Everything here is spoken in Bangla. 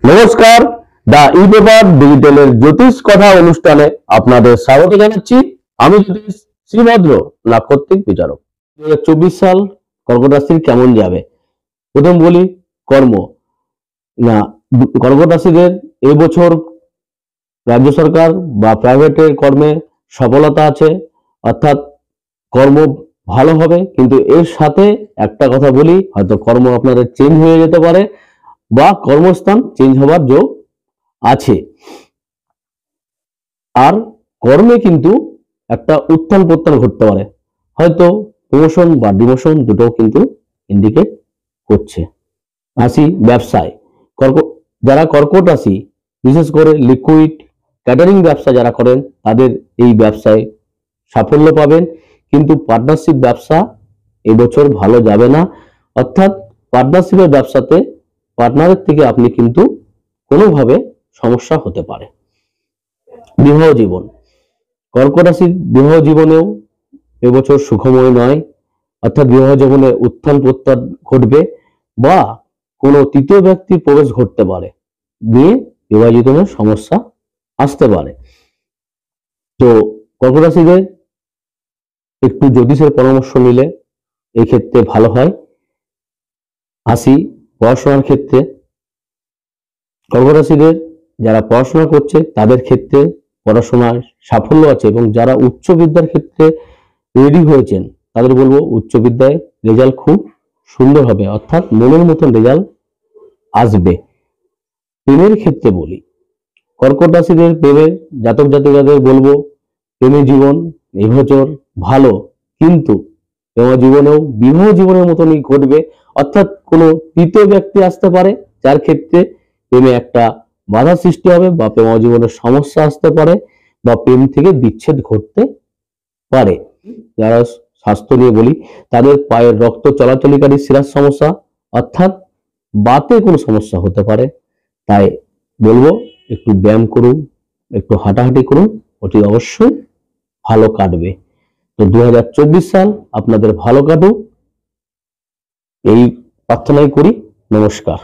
নমস্কার, দা ই পেপার ডিজিটালের জ্যোতিষ কথা অনুষ্ঠানে আপনাদের স্বাগত জানাচ্ছি। আমি জ্যোতিষ শ্রীভদ্র নাক্ষত্রিক বিচারক। 2024 সাল কর্কট রাশির কেমন যাবে? প্রথম বলি কর্ম। না, কর্কট রাশিদের এবছর রাজ্য সরকার বা প্রাইভেটের কর্মে সফলতা আছে, অর্থাৎ কর্ম ভালো হবে। কিন্তু এর সাথে একটা কথা বলি, হয়তো কর্ম আপনাদের চেঞ্জ হয়ে যেতে পারে বা কর্মস্থান চেঞ্জ হবার যোগ আছে। আর কর্মে কিন্তু একটা উত্থান পতন ঘটতে পারে, হয়তো প্রমোশন বা ডিমোশন দুটো কিন্তু ইন্ডিকেট করছে। আসি ব্যবসায়। যারা কর্কট রাশি, বিশেষ করে লিকুইড ক্যাটারিং ব্যবসা যারা করেন, তাদের এই ব্যবসায় সাফল্য পাবেন। কিন্তু পার্টনারশিপ ব্যবসা এবছর ভালো যাবে না, অর্থাৎ পার্টনারশিপের ব্যবসাতে পার্টনারের থেকে আপনি কিন্তু কোনোভাবে সমস্যা হতে পারে। বিবাহ জীবন। কর্কট রাশির বিবাহ জীবনেও এবছর সুখময় নয়, অর্থাৎ বিবাহ জীবনে উত্থান পতন ঘটবে বা কোনো তৃতীয় ব্যক্তির প্রবেশ ঘটতে পারে, নিয়ে বিবাহ জীবনে সমস্যা আসতে পারে। তো কর্কট রাশিদের একটু জ্যোতিষের পরামর্শ নিলে এই ক্ষেত্রে ভালো হয়। আসি পড়াশোনার ক্ষেত্রে। কর্কট রাশিদের যারা পড়াশোনা করছে তাদের ক্ষেত্রে পড়াশোনায় সাফল্য আছে, এবং যারা উচ্চ বিদ্যার ক্ষেত্রে রেডি হয়েছেন তাদের বলবো উচ্চ বিদ্যায় রেজাল্ট খুব সুন্দর হবে, অর্থাৎ মনের মতন রেজাল্ট আসবে। প্রেমের ক্ষেত্রে বলি, কর্কট রাশিদের প্রেমের জাতক জাতিকাদের বলবো প্রেমের জীবন এবছর ভালো, কিন্তু প্রেম জীবনেও বিবাহ জীবনের মতনই ঘটবে, অর্থাৎ কোনো তৃতীয় ব্যক্তি আসতে পারে যার ক্ষেত্রে প্রেমে একটা বাধা সৃষ্টি হবে বা প্রেম জীবনের সমস্যা আসতে পারে বা প্রেম থেকে বিচ্ছেদ ঘটতে পারে। যারা স্বাস্থ্য নিয়ে বলি, তাদের পায়ের রক্ত চলাচলকারী শিরার সমস্যা, অর্থাৎ বাতে কোনো সমস্যা হতে পারে। তাই বলবো একটু ব্যায়াম করুন, একটু হাঁটাহাঁটি করুন, ওটি অবশ্যই ভালো কাটবে। তো 2024 সাল আপনাদের ভালো কাটুক এই প্রার্থনাই করি। নমস্কার।